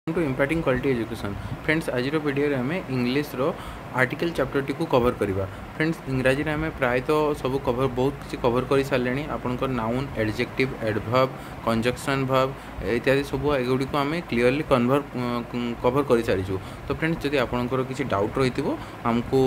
To impacting quality education friends आज video आम English रो आर्टिकल चैप्टर टी कवर करवा फ्रेंड्स इंग्राजी में आम प्राय तो सब कवर बहुत किसी कवर कर सारे आपंकर noun adjective adverb conjunction verb इत्यादि सब एगुड़ी आम क्लीयरली कवर कर सारी। तो फ्रेंड्स जदि आपंकर किसी डाउट रही आमको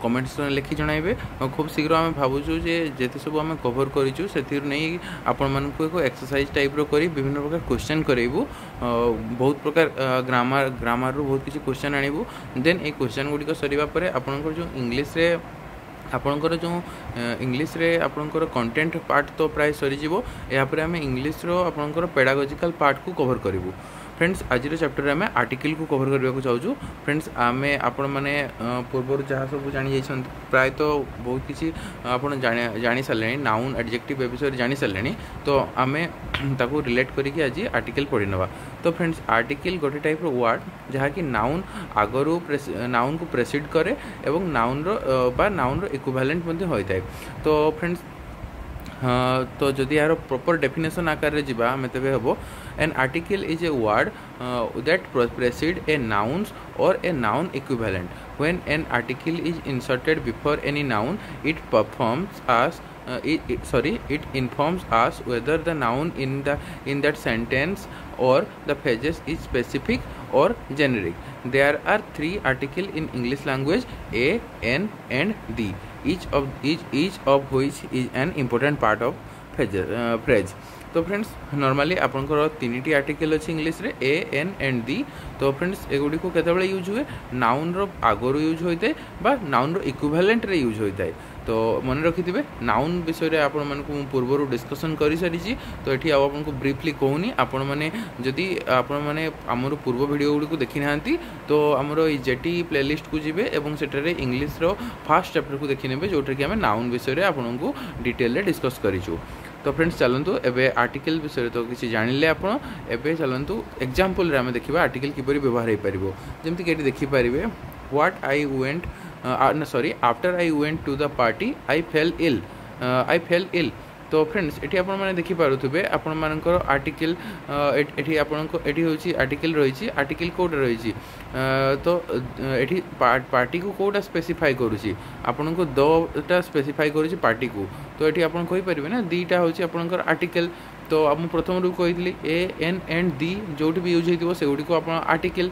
कमेंट्स लिखि जणाइबे खूब शीघ्र आम भावुँ जे जिते सब आम कवर करूँ से नहीं आपण मानक एक एक्सरसाइज टाइप कर विभिन्न प्रकार क्वेश्चन करेबू बहुत प्रकार ग्रामर रू बहुत किसी क्वेश्चन आणबू देन ए क्वेश्चन गुड़िक सरिबा परे आपनकर जो इंग्लिश रे आपनकर जो इंग्लिश रे आपनकर कंटेंट पार्ट तो प्राय सरीजिवो यापर आम इंग्लिश रो आपनकर पेडागोजिकल पार्ट को कवर करिवु। फ्रेंड्स आज चैप्टर में आर्टिकल को कवर करने को चाहूँ। फ्रेंड्स आम आपण मैंने पूर्व जहाँ सब जानी प्राय तो बहुत किसी आप जानी सारे नाउन एडजेक्टिव ए विषय जानी सारे तो आम ताको रिलेट करके आज आर्टिकल पढ़ी नवा। तो फ्रेंड्स आर्टिकल गोटे टाइप वर्ड जहाँ कि नाउन आगरू नाउन को प्रेसिड करे एवं नाउन रो नाउन रो इक्विवेलेंट मध्य होता है। तो फ्रेंड्स तो जदि यार प्रॉपर डेफिनेशन आकार रे जिबा हमें तबे हबो an article is a word that precedes a nouns और a noun equivalent when an article is inserted before any noun it performs as it informs us whether the noun in that sentence or the phrases is specific or generic. There are three articles in English language: a, n, and the. Each of which is an important part of phrase. तो friends normally आपंकर तीन T article अच्छी English रे A N and the. तो friends एगुड़ी को केतबेले use हुए noun रो आगरू use होता है बा नाउन रो इक्विवेलेंट रे यूज होता है। तो मन रखिथे नाउन विषय रे आपण मानकु पूर्व डिस्कसन करि सारी। तो ये आपको ब्रीफली कहूनी आपण माने जदि आपण माने आमर पूर्व वीडियो गुडी को देखि नांती तो आमर जेटी प्लेलिस्ट को जिबे एवं सेटरे इंग्लिश रो फर्स्ट चैप्टर को देखि नेबे जोटर कि आम नाउन विषय रे आपनको डिटेल रे डिस्कस करिछु। तो फ्रेंड्स चलतु एबे आर्टिकल विषय तो किसी जानिले आपण एबे चलतु एग्जांपल रे आम देखिबा आर्टिकल किपरि व्यवहार हो पारिबो। जेमति कि एटी देखि पारिबे what I went after I went to the party I fell ill. तो फ्रेंड्स एटी आपण माने देखि पारुथबे आपण मानकर आर्टिकल एटी आपनको एटी होची आर्टिकल रहिछि आर्टिकल कोड रहिछि तो एटी पार्टी को कोडा स्पेसिफाई करूछि आपनको दोटा स्पेसिफाई करूछि पार्टी को। तो एटी आपण कहि परिबे ना दीटा होची आपनकर आर्टिकल। तो हम प्रथम रु कहितली ए एन एंड दी जोटी भी यूज हेतिबो सेगुडी को आपण आर्टिकल।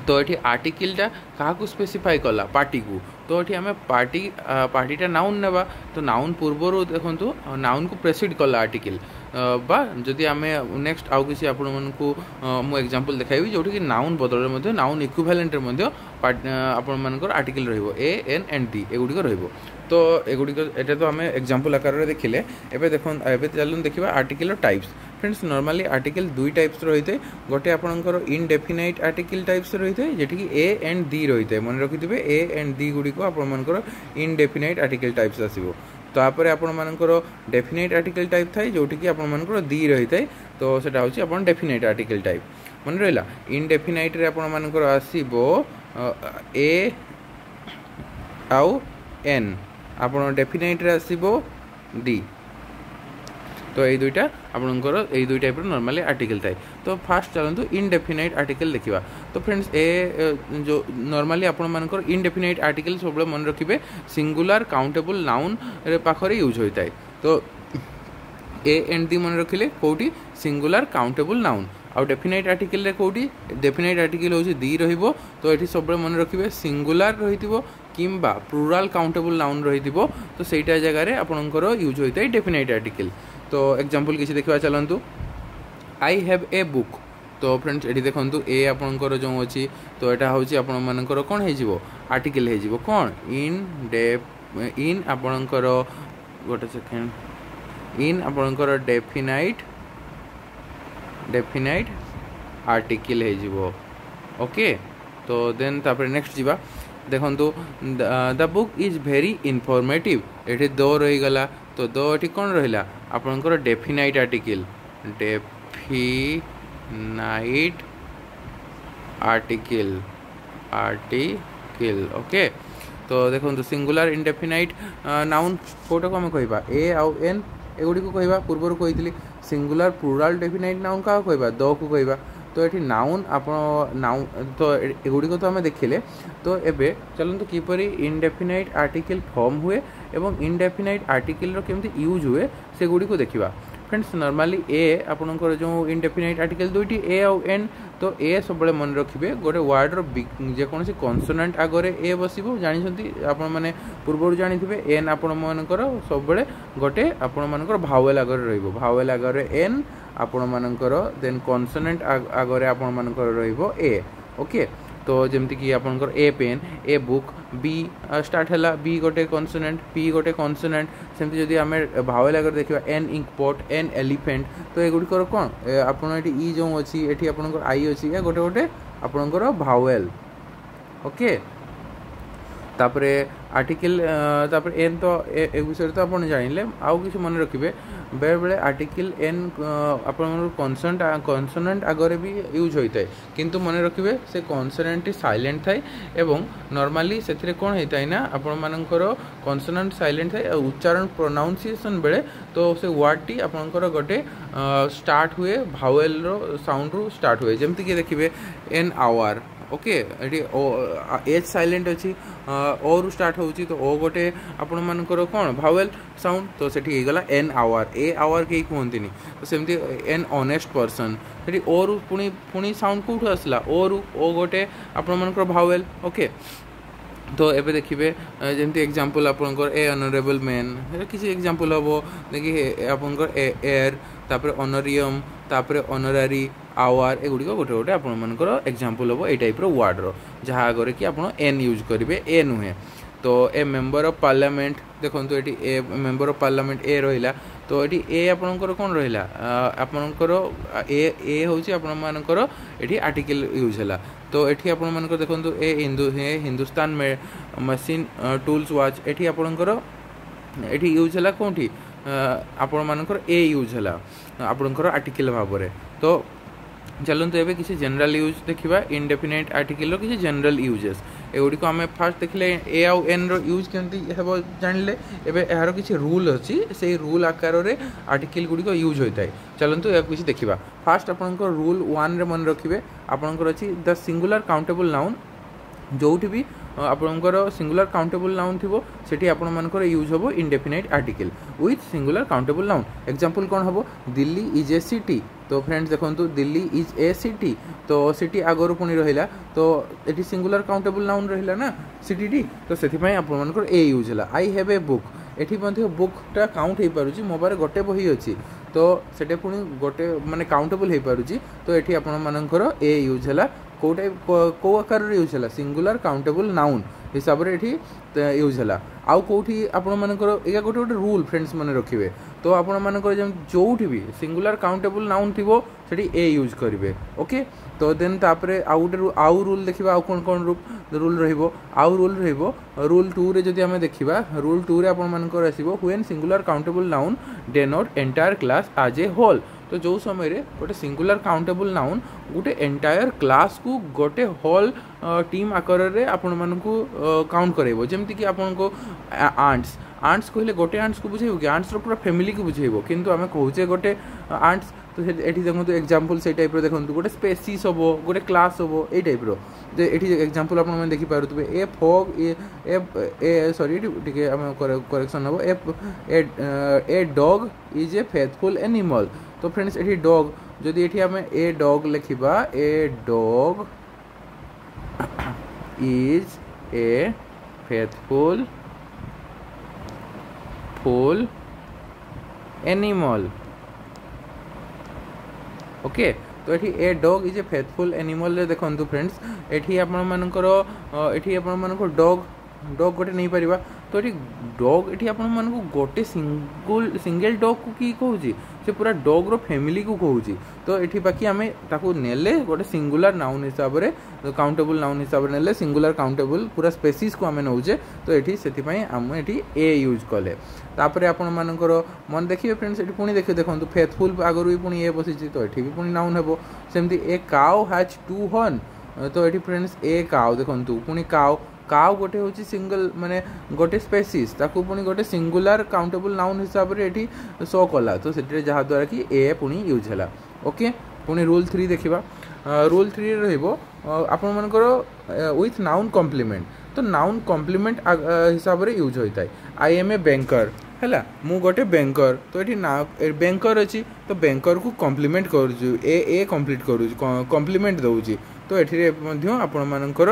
तो ये आर्टिकलटा क्या स्पेसिफाई कला पार्टी को। तो ये आम पार्टीटा नाउन नेबा तो नाउन पूर्वर देखु नाउन को प्रेसिड कला आर्टिकल बा जदि आम नेक्स्ट आउ किसी आपण मानकु मु एग्जांपल देखाइबी जोठी कि नाउन बदल मध्ये नाउन इक्विवेलेंट मध्ये आपण मानकर आर्टिकल रहिबो ए एन एंड डी एगुडी रहिबो। तो एगुडी एटा तो आम एग्जांपल आकार रे देखिले एबे देखन एबे चलून देखिबा article types. Friends normally article दुई टाइप्स रही है गोटे आपंकर इनडेफिनाइट आर्टिकल टाइप्स रही है जेटी कि ए एंड दी रही है मन रखिथे ए एंड दी गुड़ी को आपंकर इनडेफिनाइट आर्टिकल टाइप्स आसो। तो आपरे आपंकर डेफिनाइट आर्टिकल टाइप थाए जोटी कि आपंकर दी रही है तो सेटा होची आपन डेफिनाइट आर्टिकल टाइप मन रहा। इनडेफिनाइट रे आपंकर आसीबो ए आउ एन आपन डेफिनाइट रे आसीबो डी। तो ये दुईटा आपंकर ये दुई टाइप नॉर्मली आर्टिकल थाए। तो फास्ट चलतु इनडेफिनाइट आर्टिकल देखा। तो फ्रेंड्स ए जो नॉर्मली आपण मानकर इनडेफिनाइट आर्टिकल सब मन रखिए सिंगुलर काउंटेबल नाउन पाखरे यूज होता है। तो ए एंड दी मन रखिले कोटी सिंगुलर काउंटेबल नाउन आउ डेफिनाइट आर्टिकल रे कोटी डेफिनाइट आर्टिकल होची दी रहिबो। तो एठी सब मन रखिए सिंगुलर रहितिबो किंबा प्लुराल काउंटेबल नाउन रहितिबो तो सेटा जगह रे आपनकर यूज होता है डेफिनाइट आर्टिकल। तो एग्जांपल किसी देखा चलतु आई हैव ए बुक। तो फ्रेंड्स ये देखु ए आपंकर जो अच्छी तो यहाँ हूँ आपण मानकर कौन हो आर्टिकल हो कौन इन आपणकर गोटे सेकेंड इन आपणकर डेफिनाइट आर्टिकल हो ओके। तो देन तापर नेक्स्ट जीवा देखु the book is very informative ये दो रहीगला। तो दो ये कौन रहा आपंकर डेफिनाइट आर्टिकल आर्टिकल ओके। तो देखो सिंगुलर इनडेफिनाइट नाउन कोटा को आम कह ए आउ एन एगुड़ी को कह पूर्व कही सिंगुलर प्लुराल डेफिनाइट नाउन क्या कह दो को कह तो ये नाउन आप नाउन तो एगुड़ी तो आम देखिले। तो एबे चलते किपर इनडेफिनाइट आर्टिकल फॉर्म हुए एवं इनडेफिनाइट आर्टिकल केमती यूज हुए से गुड़ी को देखा। फ्रेंड्स नॉर्मली ए आपनकर जो इनडेफिनाइट आर्टिकल दुईटी ए आउ एन, तो ए सब मन रखिए गोटे वर्डर जेकोसी कन्सोनांट आगे ए बसो जानते आपण मैंने पूर्व जानी एन आपण मानकर सब गोटे आपण मानकर भावेल आगे भावेल आगे एन आपण मानकर देन कन्सोनांट आगे आपण मानकर ए। ओके तो जमती कि आपनकर a pen a book B start है बी गोटे कन्सोनांट पी गोटे कन्सोनांट सेमती जदि आम भावेल आगे देखा an ink pot an elephant तो एगुड़िकर कौन आपड़ ये जो अच्छी ये आपंकर आई अच्छी या गोटे गोटे आपंकर भावेल। ओके तापरे आर्टिकल तापर एन तो ए विषय तो आप जानिले आउ किसी मन रखिए बेले बेले आर्टिकल एन आप कन्सोनांट आगे भी यूज होता है किंतु मन रखिए से कन्सोनांट साइलेंट थाए एवं नॉर्मली से कौन होता है ना आपण मानकर कन्सोनांट साइलेंट थाए उच्चारण प्रोनाउंसिएशन बेले तो से वर्ड टी आपंकर गोटे स्टार्ट हुए भावेल रो साउंड रू स्टार्ट हुए जमती कि देखिए an hour. Okay H silent अच्छी ओ रु स्टार्ट होची तो ओ गोटे आपण मानकर कौन भावेल साउंड तो सेठी गला एन आवर ए आवर कहीं कहती तो सेमती एन ऑनेस्ट पर्सन सेठी ओ रु पुणी पुणी साउंड कौटू आसला ओ रु ओ गोटे आपण मानकर भावेल। ओके तो एबे देखिए जमती एग्जांपल आपनकर ए ऑनरेबल मैन किसी एग्जांपल हम देखिए आपनकर एयर तापर ऑनरियम तापर ऑनरारी आवर एगुड़ी गोटे गोटे आपर एग्जांपल हम ये टाइप वर्ड रहा आगे कि आप एन यूज करेंगे ए नुहे। तो ए मेंबर ऑफ पार्लियामेंट देखो ये ए मेंबर ऑफ पार्लियामेंट ए रहा तो ये ए आपणकर कौन रहा आपणकर ए हूँ आपर ये आर्टिकल यूज है तो ये आपर देखो ए हिंदुस्तान में मशीन टूल्स वाच ये आपणकर ये यूज है कौटी आपण मानकर ए यूज है आपणकर आर्टिकल भाव में। तो चलते एवं किसी जनरल यूज देखा इनडेफिनाइट आर्टिकल किसी जनरल यूजेस एगुड़ी को आम फास्ट देखले ए आउ एन रो यूज केमती हे जानले एबे यार किसी रूल अच्छी से रूल आकार रे आर्टिकल गुड़ी को यूज होता है। चलते या किसी देखा फास्ट आपंकर रूल 1 रे मन रखिए आपंकर अच्छी द सिंगुलर काउंटेबल नाउन जोठी भी आपंकर सिंगुलर काउंटेबल नाउन थी सेठी आपण मानकर यूज हम indefinite article with singular countable noun. Example कौन हम दिल्ली इज ए सिटी तो फ्रेंड्स देखो दिल्ली इज ए सिटी तो सिटी आगर पुणी रहा तो ये सिंगुलर काउंटेबल नाउन रहा ना सिटी टी तो से आप ए यूज है। आई हैव ए बुक एटी बुकटा काउंट हो पारे मो पारे गोटे बही अच्छी तो से पुणी गोटे माने काउंटेबल हो पारे तो ये आपर ए यूज है कौ टाइप कौ आकार यूज है सिंगुलर काउंटेबल नाउन हिसाब से यूज है आउ कौटी आपण मानकर या गोटे गोटे रूल फ्रेंड्स मन रखिए तो आपण मानकर जोठी भी सिंगुलर काउंटेबल नाउन थी सेठी ए यूज करेंगे। ओके तो देन तापरे आउ गोटे आउ रूल देखा आउ कौन कौन रूल रहिबो आउ रूल रहिबो रूल 2 रे जदि आमे देखिबा रूल 2 रे आपण मानकर आसीबो when singular countable noun denote entire class as a whole तो जो समय रे गोटे सिंगुलर काउंटेबल नाउन गोटे एंटायर क्लास को गोटे होल टीम आकार रे आपण मानकु काउंट करेबो जेमति कि आपण को आंट्स आंट्स कहले गोटे आंट्स को बुझेबो कि आंट्स रो पूरा फैमिली को बुझेबो किंतु आमे कहूचे गोटे आंट्स तो एठी देखो एग्जांपल से टाइप रो देखो गोटे स्पेसीज होबो गोटे क्लास होबो ए टाइप रो एठी एग्जांपल आपण मन देखि पारुतबे ए फॉग ए सॉरी ठीक हम करेक्शन होबो a dog is a faithful animal तो फ्रेंड्स ये डॉग जदि ये आम ए डॉग लिखा a dog is a faithful full animal. Okay तो ये a dog is a faithful animal रे देखो फ्रेंड्स ये आपंकर डॉग डॉग गोटे नहीं पारिबा तो ये डॉग ये आपण गोटे सिंगल डॉग को कि कहूँ से पूरा डॉग रो फैमिली को कहूँ तो ये बाकी आम ताकू नेले गोटे सिंगुलर नाउन हिसाब से काउंटेबल नाउन हिसाब से नेले सिंगुलर काउंटेबल पूरा स्पेसीज को आम नौचे तो ये से आम ये ए यूज कले तापर आपण मानकर मन देखिए फ्रेंड्स ये पुणी देखिए देखो फेथफुल आगर भी पुणी ए बसी तो ये भी पुणी नाउन हे सेमती ए काउ हैज 2 हॉर्न तो ये फ्रेंड्स ए काउ देखो पुणी काउ काउ गोटे हूँ सिंगल माने गोटे स्पेसीज ताकू पुणी गोटे सिंगुलर काउंटेबल नाउन हिसाब से ये शो कला तो से जहाँद्वारा कि ए पुणी यूज है। ओके पुणी रूल 3 देखा रूल 3 रहिबो आपण मानकर विथ नाउन कॉम्प्लीमेंट तो नाउन कॉम्प्लीमेंट हिसाब रे यूज होता है आई एम ए बैंकर है मु गोटे बैंकर तो ये ना बैंकर अच्छी तो बैंकर को कॉम्प्लीमेंट करूँ ए कंप्लीट करूँ कॉम्प्लीमेंट दूसरी तो ये आपण मानकर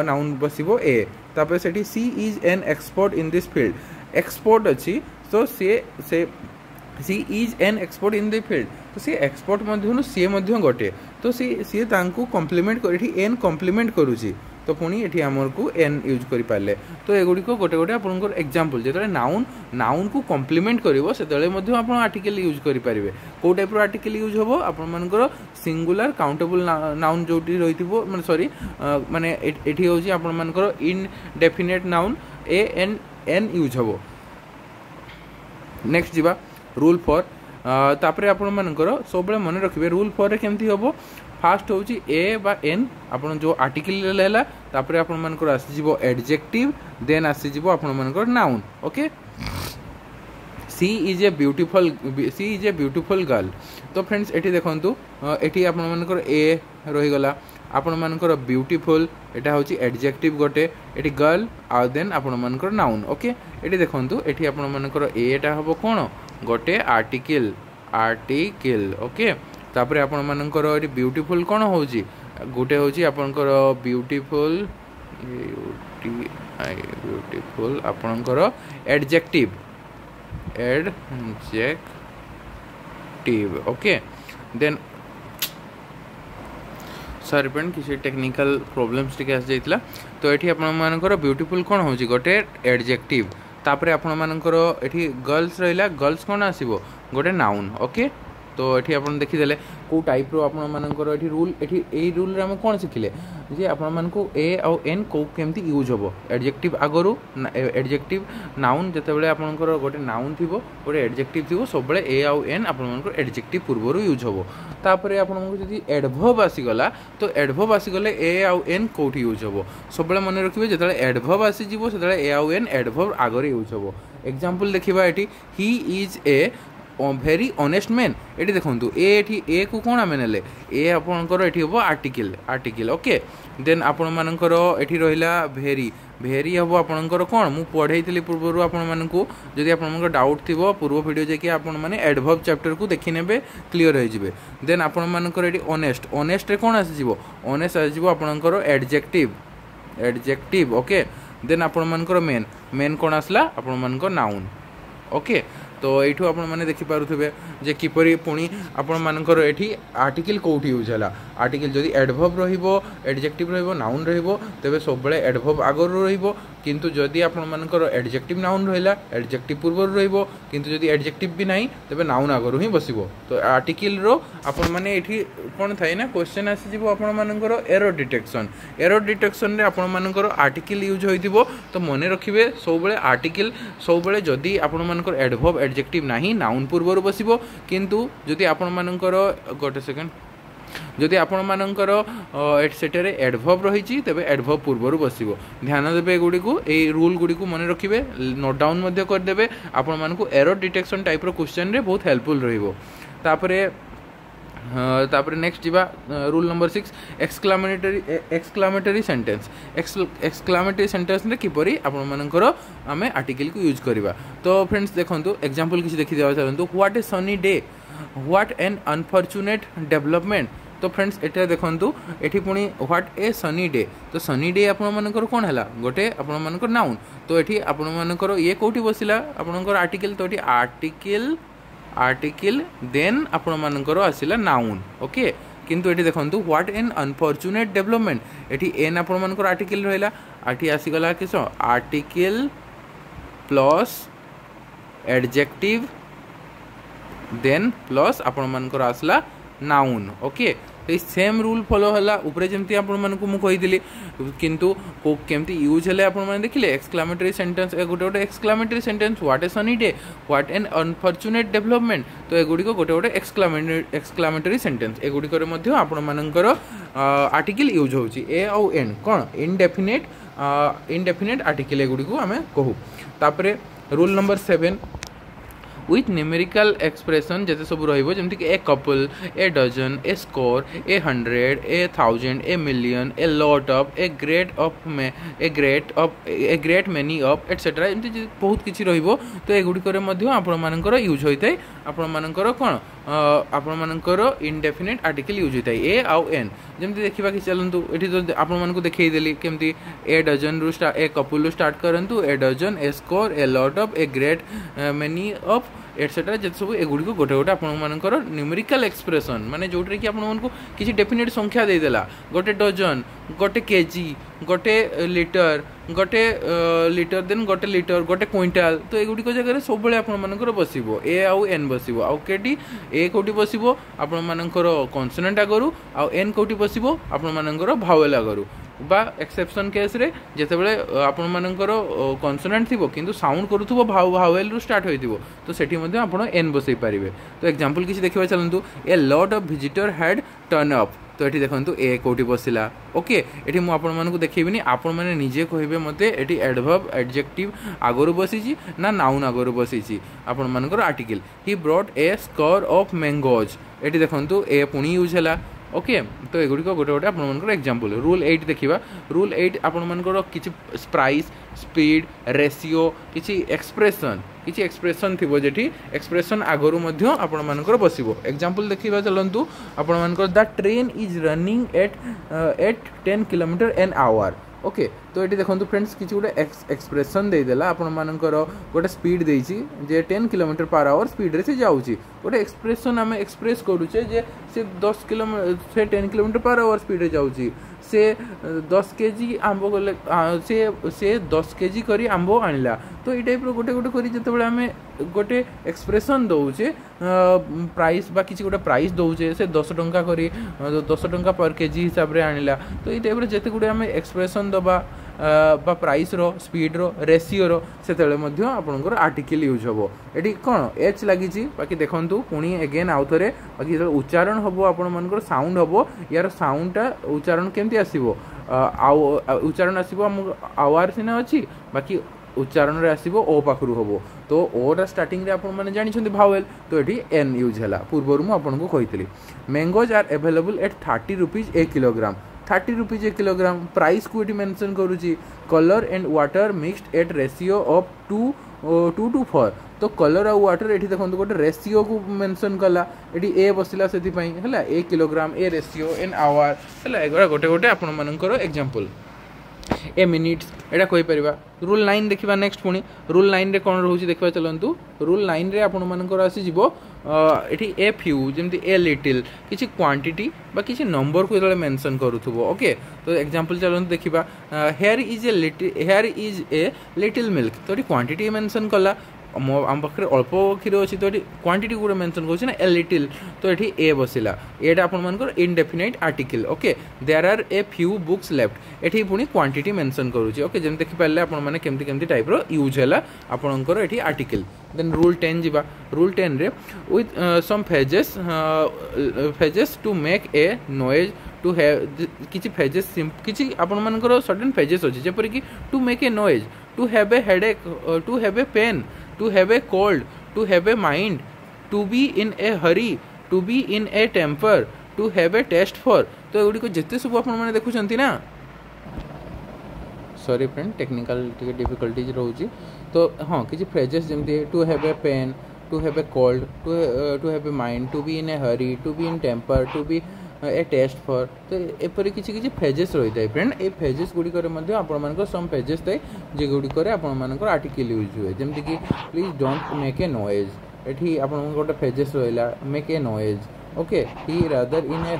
नाउन बसिबो ए तापर सेठी she is an expert in this field expert अच्छी तो she is an expert in the field तो सी एक्सपर्ट मध्य सी गोटे तो सी तांको कॉम्प्लीमेंट कर एन कॉम्प्लीमेंट करुची तो पुणी ये आमको एन यूज कर पारे तो एगुड़ी गोटे गोटे आपंकर एग्जांपल जो नाउन नाउन को कॉम्प्लीमेंट करिवो सेतले मध्य आपण आर्टिकल यूज करि पारिबे को टाइप रो आर्टिकल यूज होबो आपण मानकर सिंगुलर काउंटेबल नाउन जोटी रहिथिबो माने सॉरी माने एठी होची आपण मानकर indefinite noun A N N use होबो नेक्स्ट जीवा रूल 4 तापरे आपण मानकर सब मन रखिबे रूल 4 रे केमती होबो फास्ट होची ए बा एन आपण जो आर्टिकल लेला तापरे आपण मानकर आसी जीवो एडजेक्टिव देन आसी जीवो आपण मानकर noun okay she is a beautiful girl तो फ्रेंड्स एठी देखंतु एठी आपण मानकर ए रही गला आपण मानकर ब्यूटीफुल एटा होची एडजेक्टिव गोटे एठी गर्ल आ देन आपण मानकर नाउन ओके एठी देखंतु एठी आपण मानकर एटा हबो कोन गोटे आर्टिकल ओके तापरे आपण मानकर एठी ब्यूटीफुल कोन होची गोटे होची आपनकर ब्यूटीफुल आपनकर adjective okay then sorry friend किसी टेक्निकल प्रॉब्लम्स टिके आस जाइतला तो एठी आपण मानकर ब्यूटीफुल कोन होची गोटे एडजेक्टिव तापरे आपण मानकर एठी गर्ल्स रहिला गर्ल्स कोन आसीबो गोटे नाउन ओके तो ये आप देखीदे कौ टाइप रो आपण मानकर एठी रूल एठी एई रूल रे हम कोन सिखिले जे आपण मानकु ए आ एन को केमती यूज होबो एडजेक्टिव आगरु एडजेक्टिव नाउन जते बेले आपनकर गोटे नाउन थिबो गोटे एडजेक्टिव थिबो सब बेले ए आ एन आपण मानकर एडजेक्टिव पूर्वरु यूज होबो तापरे आपण मानकु जदी एडवर्ब आसी गला तो एडवर्ब आसी गले ए आ एन कोठी यूज होबो सब बेले मन रखिबे जते एडवर्ब आसी जिवो सेते ए आ एन एडवर्ब आगरे यूज होबो एग्जांपल देखिबा एठी he is a very honest man ये देखो ए को कौन आम ने ए आपंकर ये हम आर्टिकल ओके देन आपण मानकर एठी रहिला भेरी भेरी हम आपंकर कौन मु पढ़ाई पूर्व आपण मानकु जदि आपन डाउट थिबो पूर्व वीडियो जाकि आपण माने एडवर्ब चैप्टर को देखि नेबे क्लियर हो जिवे देन आपण मानकर एठी ऑनेस्ट रे कौन आसी जिवो ऑनेस्ट आसी जिवो आपनकर एडजेक्टिव ओके देन आपण मानकर मेन कौन आसला आपण मानकर नाउन ओके तो यू आप देखिपे जे किपरि पुणी आपण मानकर एठी आर्टिकल कोठी यूज है आर्टिकल जदि एडवर्ब रहिबो एडजेक्टिव रहिबो नाउन रहिबो तेबे सब बेले एडवर्ब आगर रहिबो किंतु जदि आपण मानकर एडजेक्टिव नाउन रहिला एडजेक्टिव पूर्व रहिबो किंतु जदि एडजेक्टिव भी नाही तेबे नाउन आगर ही बसिबो तो आर्टिकल रो आपण माने एठी कोन थाई ना क्वेश्चन आसी जिवो आपण मानकर एरर डिटेक्शन रे आपण मानकर आर्टिकल यूज होइतिबो तो मने रखिबे सब बेले आर्टिकल सब बेले जदि आपण मानकर एडवर्ब एडजेक्टिव नाही नाउन पूर्व बसिबो किंतु जदि आपण मानकर गोटे सेकंड जदि आपण मानकर सेटर एडवर्ब रही तेबे एडवर्ब पूर्व बसिबो ध्यान देबे गुडी को ए रूल गुडी को मन रखिबे नोट डाउन मध्य कर देबे आपण मानकु एरर डिटेक्शन टाइप रो क्वेश्चन रे बहुत हेल्पफुल रहिबो तापरे नेक्स्ट जीवा रूल नंबर 6 एक्सक्लामेटरी सेंटेंस रे किपरि आपण मानकर आमे आर्टिकल को यूज करबा तो फ्रेंड्स देखंतु एग्जांपल किछि देखि देबा चाहंतु what a sunny day what an unfortunate development तो फ्रेंड्स एटा देखंतु एठी पुणी व्हाट ए सनी डे तो सनी डे आपण मानकर कोन हला गोटे आपण मानकर नाउन तो एठी आपण मानकर ये कोठी बसिला आपनकर आर्टिकल तो एठी आर्टिकल देन आपण मानकर आसिला नाउन ओके किंतु एठी देखंतु व्हाट एन अनफॉर्चुनेट डेवलपमेंट एठी एन आपण मानकर आर्टिकल रहिला आठी आसी गला किस article plus adjective then plus आपण मानकर आसला नाउन ओके तो सेम रूल फॉलो हला ऊपर जेमती आपण मानकु मु कहिदिली किंतु को केमती यूज हले आपण माने देखिले एक्सक्लामेटरी सेंटेंस ए गोटे exclamatory sentence what a sunny day what an unfortunate development तो ए गुडी को गोटे एक्सक्लामेटरी सेंटेंस ए गुडी करे मध्ये आपण मानकर आर्टिकल यूज होची ए औ एन कोन इनडेफिनेट आर्टिकल ए गुडी को हमें कहू तापरे rule number 7 with numerical expression जैसे सब रहिबो जेमति कि a couple, a dozen, a score, a 100, a 1000, a million, a lot of, a great many of etcetera एमति बहुत किछि रहिबो। तो ए गुडी करे मध्ये आपण मानकर यूज होइतै आपण मानकर कोन आपण मानकर इनडेफिनिट आर्टिकल यूज होइतै ए आउ एन जेमति देखिबा कि चलंतु एठी तो आपण मानको देखै देली केमति ए डजन रु ए कपल रु स्टार्ट करंतु a dozen, a score, a lot of, a great many of etcetera जे सब एगुड़ी को गोटे गोटे आपंकर न्यूमेरिकल एक्सप्रेशन माने जोटे कि आपको किसी डेफिनेट संख्या देदेला गोटे डजन, गोटे केजी, गोटे लिटर, गोटे देन गोटे लिटर, गोटे क्विंटाल। तो एगुड़ी जगह सब आपर बसो ए आउ एन बसो आउ केटी ए कौटी बसो आपर कन्सोनेंट आगरू आउ एन कौटी बसो आपर भावेल आगरू बा एक्सेप्शन केस रे जेतेबेले आपण मानकर कन्सोनेंट थिबो किंतु साउंड करूथबो भावेल रु स्टार्ट होइथिबो तो सेठी मध्ये आपण एन बसई पारिबे। तो एग्जांपल किछि देखिबा चलंतु a lot of visitor had turn up. तो एठी देखंतु ए कोठी बसिला ओके एठी मु आपण मानकु देखैबिनी आपण माने निजे कहिबे मते एठी एडवर्ब एडजेक्टिव आगरु बसिछि ना नाउन आगरु बसिछि आपण मानकर article. He brought a score of mangoes एठी देखंतु ए पुनी यूज हला ओके। तो एगुड़ी गोटे गोटे आपर एग्जांपल रूल 8 देखिबा। रूल 8 आपण मानकर किछि प्राइस, स्पीड, रेशियो किछि एक्सप्रेशन थिबो जेठी एक्सप्रेशन आगरु मध्ये आपण मानकर बसिबो। एग्जांपल देखिबा चलंतु आपण मानकर the train is running at 10 kilometre an hour okay. तो ये देखो फ्रेंड्स किसी गोटे एक्सप्रेशन देदेला आपण मानकर गोटे स्पीड देछि जे 10 किलोमीटर पर आवर स्पीड रे से जाउची गोटे एक्सप्रेशन आम एक्सप्रेस करूचे जे से 10 किलोमीटर से 10 किलोमीटर पर आवर स्पीड रे जाउची से 10 केजी आंब गले से 10 केजी करी आंब आनिला। तो ये टाइप गोटे गोटे करी जतबेले आमे गोटे एक्सप्रेशन दउचे प्राइस बा किसी गोटे प्राइस दउचे से 10 टंका करी 10 टंका पर केजी हिसाब रे आनिला। तो ये टाइप रे जते गुडे आमे एक्सप्रेशन दबा बा प्राइस रो स्पीड रो रेशियो रो सेतेले मध्ये आपनकर आर्टिकल यूज हबो। एठी कोन एच लागिची बाकी देखंतु पुनी अगेन आउ थरे बाकी जेते उच्चारण हबो आपण मानकर साउंड हबो यार साउंडटा उच्चारण केमति आसीबो उच्चारण आसीबो हम आवार सिना अछि बाकी उच्चारण रे आसीबो ओ पाखरु हबो। तो ओ रा स्टार्टिंग रे आपण माने जानि छथि भावेल तो एठी एन यूज हला पूर्वरु मु आपन को कहितली। Mangoes are available at 30 rupees a kilogram 30 rupees a kilogram price को ये मेंशन करूची। Colour and water mixed at ratio of 2 to 4। तो कलर आ वाटर एठी देखो गोटे रेशियो को मेंशन कला एठी ए बसिला सेति पई हला a kilogram a ratio an hour हला एगरा गोटे गोटे आपण मानकर एग्जांपल। ए मिनिट्स एटा कहि परिबा। रूल 9 देखिबा नेक्स्ट पुनी रूल 9 रे कोन रहउची देखबा चलंतु। रूल 9 रे आपण मानकर आसी जिवो एठी ए फ्यू जेमति ए लिटिल किछि क्वांटिटी बा किछि नंबर को जले मेंशन करूथबो ओके। तो एग्जांपल चलंतु देखिबा here is a little milk तो एठी क्वांटिटी मेंशन कला आम पाखे अल्प क्षीर अच्छी तो ये क्वांटिटी गुड़ा मेंशन करें ए लिटिल तो ये ए बसिला एटा आपण मानकर indefinite article okay. There are a few books left एठी पुनी क्वांटिटी मेंशन करूची ओके। जेम देखि पाले आपण माने केमति केमति टाइप रो यूज हला आपनकर एठी आर्टिकल। देन रूल 10 जिबा। रूल 10 रे with some phrases to make a noise to have किछि फेजेस किछि आपण मानकर सर्टेन फेजेस अछि जेपर कि to make a noise, to have a headache, to have a pain, to have a cold, to have a mind, to be in a hurry, to be in a temper, to have a taste for. तो एगुड़ी को जिते सब आपण माने देखुछंती ना sorry friend technical difficulties रोची। तो हाँ किसी फ्रेजेस जमती to have a pain, to have a cold, to have a mind, to be in a hurry, to be in temper, to be a taste for. तो एपरी किसी किसी phases रही है फ्रेंड ए फेजेस गुड़िकर आपण सम फेजेस थाए जे गुड़िकर आपण आर्टिकल यूज हुए जमती कि please don't make a noise एठी आपण गोटे फेजेस रहिला make a noise okay. He rather in a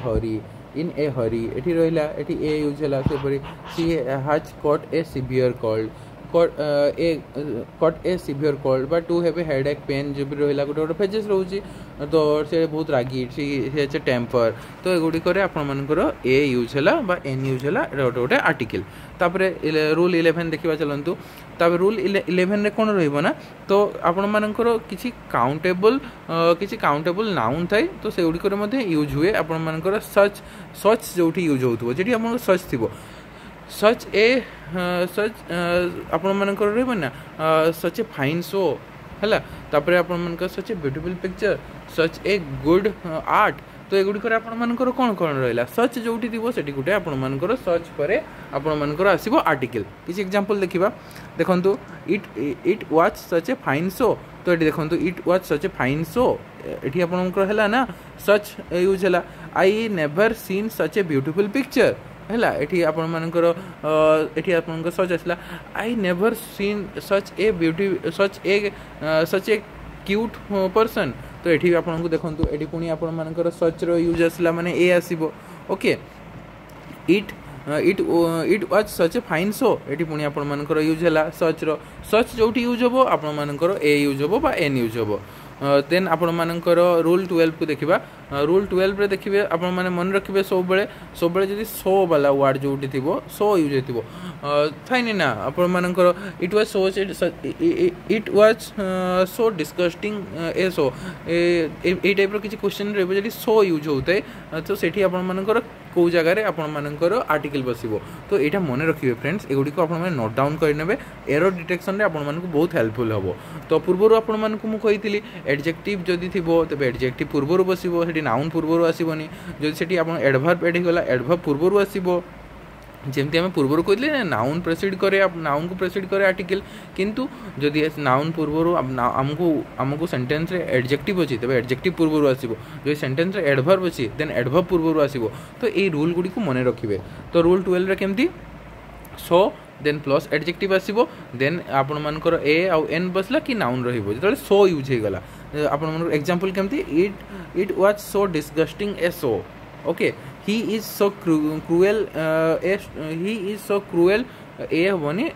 hurry एठी रहिला एठी ए यूज हला सेपरी she has caught a severe cold caught a severe cold बा to have a headache pain जो भी रहिला गोटे गोटे फेजेस रोची। तो से बहुत रागी सी टेम्पर तो एगुड़ी आपण मानकर ए यूज हला बा एन यूज हला गोटे गोटे आर्टिकल। तापरे रूल 11 देखिबा चलंतु। तापर रूल 11 रे कोन रहइबो ना तो आपण मानकर किछि काउंटेबल नाउन थाए तो से गुडी मध्ये यूज हुए आपण मानकर सच जोठी यूज होतबो जेठी आपण सच थिबो सच आपण मानकर रहइबो ना सच ए फाइन शो है तापर आपण such a beautiful picture such a good art तो एगुड़िकर आपर कौन कौन रहा सच जो से गोटे आपर सर्च पर आपर आसो आर्टिकल किसी एग्जांपल देखा देखो it watch such a fine show तो ये देखो it watch such a fine show ये आपंकर ना सच यूज है I never seen such a beautiful picture है ये आपर सच आसला I never seen such A beauty such A cute person तो ये आपको देखो ये पुणी आपर सच यूज आसला माने ए आसीबो okay it it it was such a fine show ये पुणी आपर यूज है सच जो यूज हम आपर ए यूज हम बा एन यूज हम देन आपर रूल 12 को देखा रूल 12 देखिए आप मन रखिए सब जब सो वाला वर्ड जो थी सो यूज हो फाइन ना आपर it was so it was so disgusting ए सो ये टाइप किसी क्वेश्चन रही सो यूज होता है तो सेठी आपर कौ जगह आपर आर्टिकल बसो तो यहाँ मन रखिए फ्रेंड्स एगुड़ी को नोट डाउन करेंगे एरर डिटेक्शन में आपको बहुत हेल्पफुल हम तो पूर्वर आपको एडजेक्टिव जदि थी तेज एडजेक्टिव पूर्वर बसो नाउन पूर्वर आसबनी जदि से एडवर्ब एड गला एडवर्ब पूर्वर आसो जमती आम पूर्वर कहते नाउन प्रेसिड करे नाउन को प्रेसिड करे आर्टिकल किंतु जदि नाउन पूर्वर आमको सेंटेंस रे एडजेक्टिव अच्छी तेज एडजेक्टिव पूर्वर आसो जो सेंटेंस रे एडवर्ब अच्छी देन एडवर्ब पूर्वर आसो तो ये रूल गुड़ी को मन रखिए तो रूल 12 केमती सो देन प्लस एडजेक्टिव आसो देन आपर ए आउ एन बसला कि नाउन रो सो यूज हो गला आप एग्जांपल केमती it was so disgusting A so okay he is so cruel he is so cruel ए हेनी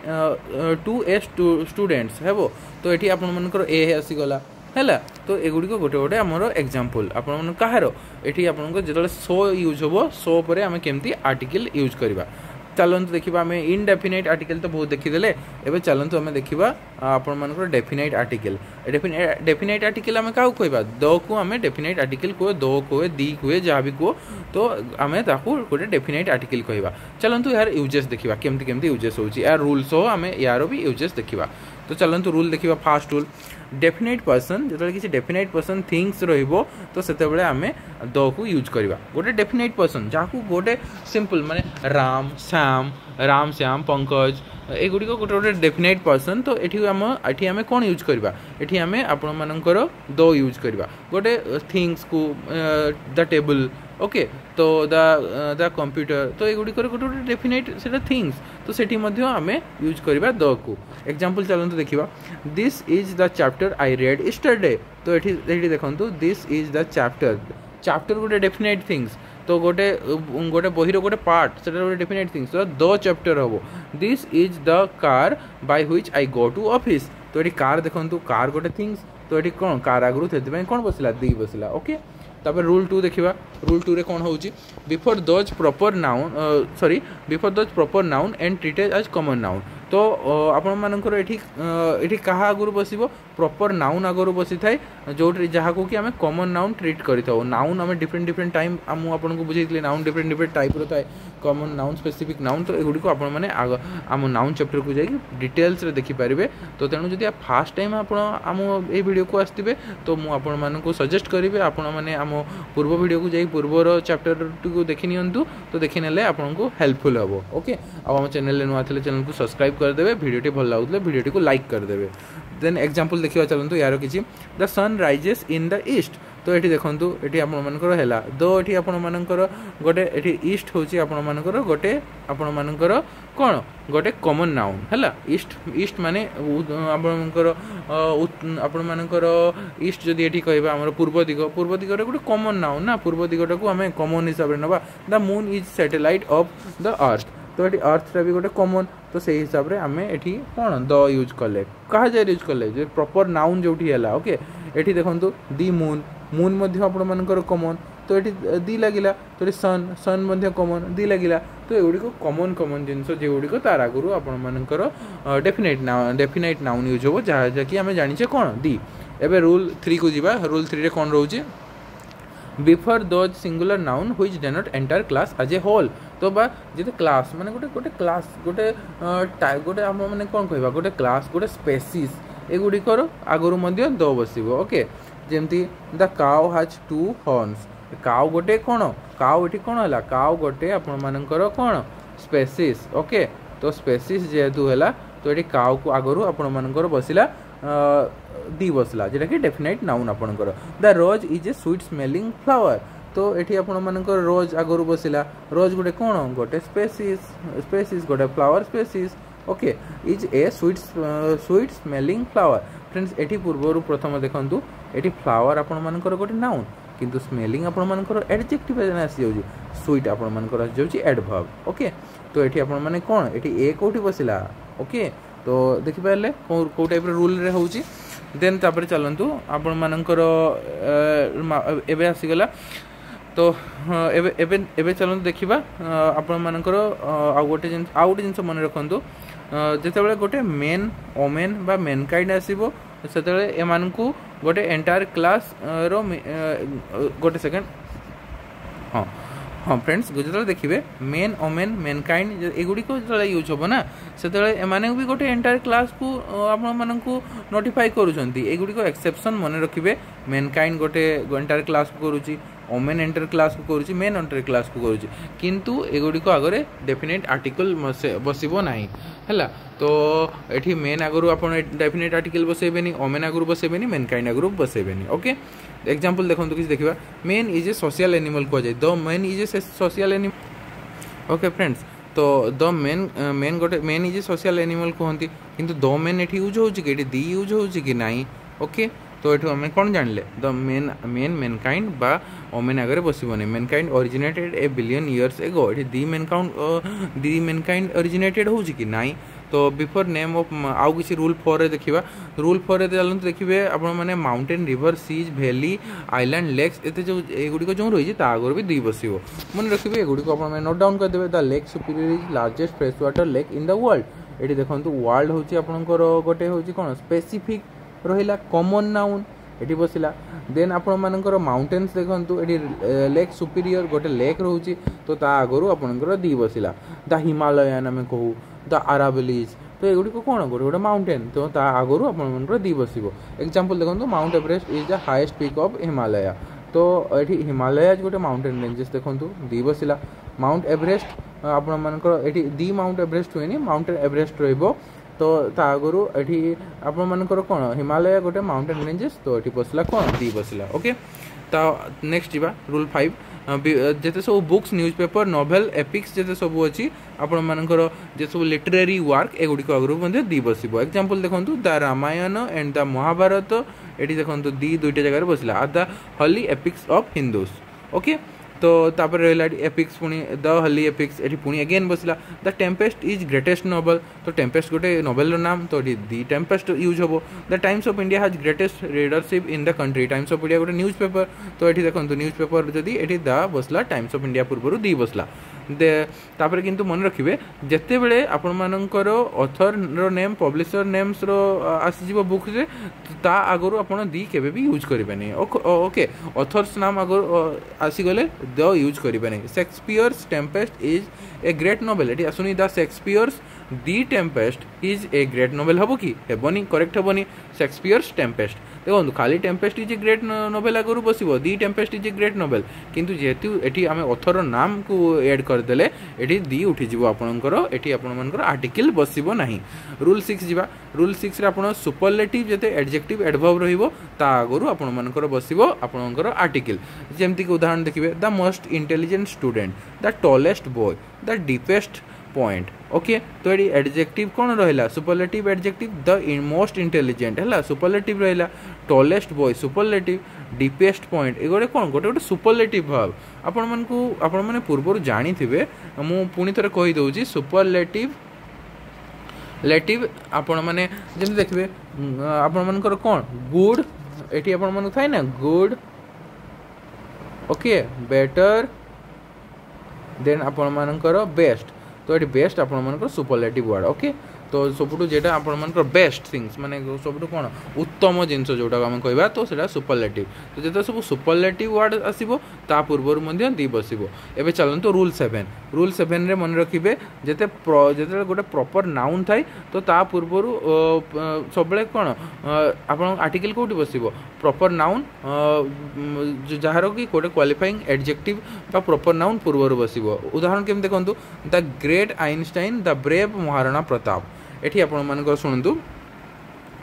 टू ए स्टूडेंट्स हेबो तो ये आपर ए आसीगला है तो एगुड़ी गोटे गोटे आमर एग्जांपल आपण कहार ये आपको जो सो यूज हम सो पर आम केमती आर्टिकल यूज करवा चलतु देखा आम इनडेफिनाइट आर्टिकल तो बहुत देखीदे एवं चलतु आम देखा आपर डेफिनाइट आर्टिकल डेफिनाइट आर्टिकल आम क्या कहवा द को आम डेफिनाइट आर्टिकल कहे दो कहे दी कहे जहाँ भी कह तो आम गोटे डेफिनाइट आर्टिकल कहवा चलतु यार यूजेस देखा केमती केमती यूजेस होची यार रूल्स हो आम यार भी यूजेस देखा तो चलतु रूल देखा फास्ट रूल डेफिनाइट पर्सन जो किसी डेफिनाइट पर्सन थिंग्स रहिबो तो सेते आम द को यूज करवा गोटे डेफिनाइट पर्सन जहाँ गोटे सिंपल माने राम श्याम पंकज एगुड़ी गोटे गोटे डेफिनाइट पर्सन तो ये आम कौन यूज करवा ये आम आपर द यूज करवा गोटे थिंग्स को द टेबल ओके तो द कंप्यूटर तो ये गोटे गोटे डेफिनाइट से थिंग्स तो सेठी आम यूज करवा द को एग्जांपल चलते देखा this is the chapter I read yesterday तो ये देखो दिस इज द चैप्टर गोटे डेफिनाइट थिंग्स तो गोटे गोटे बहिर गोटे पार्ट से गोटे डेफिनाइट थिंग्स तो द चैप्टर हम this is the car by which I go to office तो ये कार देखो कार गोटे थिंग्स तो ये कौन कार आगु से कौन बसला दी बसला ओके तापर रूल 2 देखा रूल 2 रे कौन होची before those proper noun sorry before those proper noun and treated as common noun तो आपण ये क्या आगुरी बसो प्रॉपर नाउन आगुरी बसी थाए जो जहाँ को कि आम कॉमन नाउन ट्रीट करें नाउन आम डिफरेंट डिफरेंट टाइम आपको बुझे नाउन डिफरेंट डिफरेंट टाइप रो थाए कॉमन नाउन स्पेसिफिक नाउन तो एगुड़ी को आपने आम नाउन चैप्टर को जाकि डिटेल्स रे देखिपारे तो तेणु जब फास्ट टाइम आम ये वीडियो को आसते तो मुझे सजेस्ट करेंगे आपने आम पूर्व वीडियो को जाकि पूर्वर चैप्टर को देखी नियंतु तो देखी नेले आपको हेल्पफुल हम ओके आम चैनल नुआ थे चैनल को सब्सक्राइब करदे वीडियो भल लगुले वीडियो को लाइक करदे देन एग्जांपल देखा चलते यार किसी the sun rises in the east तो ये देखो ये आपर है दो ये आपर गोटे ईस्ट हूँ आपर गोटे आपर कौन गोटे कॉमन नाउन है ईस्ट माने आपर ईस्ट जदि ये कह आम पूर्व दिग गोटे कॉमन नाउन ना पूर्व दिगटा को आम कॉमन हिसाब से नवा the moon is satellite of the earth तो ये अर्थ भी गोटे कॉमन तो से हिसाब से आम ये कौन द यूज कले कहा जाए यूज कले जो प्रॉपर नाउन जो है ओके ये देखो दी मून मून आपर कॉमन तो ये दी लगिला तो सन कॉमन दी लगिला तो एगुड़ी कॉमन कॉमन जिनस जो तार आगुरी आपर डेफिनाइट नाउन यूज हो जहाँ कि आम जाने कौन दी एवं रूल 3 को जीवा रूल 3 रे कौन रोचे before those singular noun which denote entire class as a whole तो बा जो क्लास माने गोटे क्लास गोटे गोटे आम मैंने कौन कहवा गोटे क्लास गोटे स्पेसीज एगुड़िकर आगुरी मध्य द बसिबो ओके जेमती the cow has 2 horns cow गोटे कौन काउ एठी कौन है काउ गोटे आपण मानकर कौन स्पेसीस ओके तो स्पेसीस जेहेतु है तो ये काउ को आगु आपण मानकर बसला दी बसला जेटा कि डेफिनाइट नाउन आपणकर the rose is a sweet smelling flower तो ये आपण मानकर रोज आगु बसला रोज गोटे कौन गोटे स्पेसीस गोटे flower species okay is a sweet smelling flower friends eighty पूर्व प्रथम देखंतु एटी फ्लावर आपण मानकर गोटे नाउन किंतु स्मेलिंग आपण मानकर एडजेक्टिव आसी जाउची स्वीट आपण मानकर आसी जाउची एडवर्ब ओके तो एटी आपण माने कोन एटी ए कोठी बसिला ओके तो देखि पाले को टाइप रूल रे होउची देन तापर चलंतु आपण मानकर एबे आसी गला तो एबे एबे एबे चलंतु देखिबा आपण मानकर आ गोटे जिंस मन रखंतु जेतेबेले गोटे मेन ओमेन बा मेनकाइंड आसीबो सेतेबेले एमानकु गोटे एंटायर क्लास रो गोटे सेकंड हाँ हाँ फ्रेंड्स जो देखिए मेन ओमेन मेनकाइंड एगुड़िक जो यूज हम ना से भी गोटे एंटायर क्लास को आपण नोटिफाई करुँच एगुड़िक एक्सेप्शन मन रखिए मेनकाइंड गोटे एंटायर क्लास को करुँची ओमेन एंटायर क्लास को करुँची मेन एंटायर क्लास को करुँची किंतु एगुड़िक आगे डेफिनेट आर्टिकल बसब ना है तो ये मेन आगु आप डेफिनेट आर्टिकल बसैबे ओमेन आगु बसैबे मेनकाइंड आगु बसैबे ओके एग्जांपल देखो किसी देखा main is a social animal कह जाए the main is a social animal okay friends तो द मेन गोटे main is a social animal कहती किंतु द मेन ये यूज हो दी यूज हो नाई ओके तो ये आम कौन जानले द मेनकाइंड बा ओमेन आगे बसबनी mankind originated a billion years ago ये दी मेनकाइंड ओरिजिनेटेड हो नाई तो बिफोर नेम ऑफ आउ किसी रूल 4 रे देखिबा रूल 4 रे चलते देखिए आपण माने mountain river seas valley island lakes एते जो एगुडी को जो रही ता आगर भी दी बसिबो मन रखिबे एगुडी को आपण नोट डाउन कर देबे the lake superior is largest fresh water lake in the world eighty देखंतु वर्ल्ड होची आपनकर गोटे होची कोन स्पेसिफिक रहिला कॉमन नाउन एटी बसिला देन आपण मानकर माउंटेन्स देखंतु एटी लेक सुपीरियर गोटे लेक रहउची तो ता आगर आपनकर दी बसिला द हिमालयन हमें कहू द अरावलीज तो एगुड़ी को कौन गोटे गोटे माउंटेन तो ता आगु आप दी बसब एग्जांपल देखो mount Everest is the highest peak of Himalaya तो ये हिमालय गोटे माउंटेन रेंजेस देखो दी बसला माउंट एवरेस्ट आपंकर दी माउंट एवरेस्ट हुए माउंट एवरेस्ट रो तो आगु ये आपंकर कौन हिमालय गोटे माउंटेन रेंजेस तो ये बसला कौन दी बसला ओके तो नेक्स्ट जा रूल 5 जिते सब बुक्स न्यूज़पेपर नोवेल एपिक्स जिते सब अच्छी आपण मानकर जे सब लिटरेरी वर्क एगुड़िक आगु दी बसब एग्जांपल देखो the Ramayana and the Mahabharata ये देखो दी दुईटा जगह बसला are the holy epics of Hindus okay तो तापर रहा एपिक्स पुणी द हॉली एपिक्स ये पुणी अगेन बसला the Tempest is greatest novel तो टेम्पेस्ट गोटे नोवेल नाम तो दी टेम्पेस्ट यूज हम the times of India has greatest readership in the country times of India गोटे न्यूज़ पेपर तो ये देखो न्यूज़ पेपर जदि ये द बसला टाइम्स ऑफ इंडिया पूर्व दी बसला तापर किंतु मन रखिए जिते बड़े आपण मानकर ऑथर नेम पब्लिशर नेम्स रो आसीजिवो बुक से ता आगु आपण दी केबे भी यूज करेंगे ओके ऑथर्स नाम आगु आसीगले द यूज करेंगे Shakespeare's Tempest is a great novel ये आसुनी the Shakespeare's the Tempest is a great novel हम कि हेबनी करेक्ट हेबनी शेक्सपियर्स टेम्पेस्ट देखो खाली Tempest is a great novel आगु बसब the Tempest is a great novel किंतु जेहेतु ये आम ऑथर नाम को एड करदेले ये दी उठीज आपणकर ये आपर आर्टिकल बसब ना रूल 6 जा रूल 6 रे आपण सुपरलेटिव जते एडजेक्टिव एडवर्ब रहिबो ता आगु आपणकर बसब आपणकर आर्टिकल जेमति कि उदाहरण देखिए the most intelligent student the tallest boy the deepest point okay तो ये एडजेक्टिव कौन रहा superlative adjective the most intelligent है सुपरलेटिव रहा tallest boy superlative deepest point ये गोटे कौन गोटे गोटे सुपरलेटिव भाव आपण मैंने पूर्व जानी थे मु पुणी थे कहीदे सुपरलेटिव आपण मैंने जमी देखिए आपण मानकर कौन गुड ये आपण मन थाए ना गुड ओके बेटर देन आपण मानकर बेस्ट तो ये बेस्ट आपण मानकर सुपरलेटिव वर्ड ओके तो सबुठू जेटा आपण मानकर बेस्ट थिंग्स माने सबुठू कौन उत्तम जिनस जोटा आम कहवा तो सेटा सुपरलेटिव तो जो सब सुपरलेटिव वर्ड आसीबो ता पूर्वर मध्य दी बसिबो। एबे चलंतु रूल 7 रे मन रखिबे जेते गोटे प्रॉपर नाउन थाई तो ता पूर्वर सब बेले कोन आपण आर्टिकल कोठी बसिबो प्रॉपर नाउन जहारो कि गोटे क्वालिफाइंग एडजेक्टिव बा प्रॉपर नाउन पूर्वर बसिबो। उदाहरण केम देखंतु the great Einstein the brave Maharana Pratap. एठी आपण मानकर सुनंतु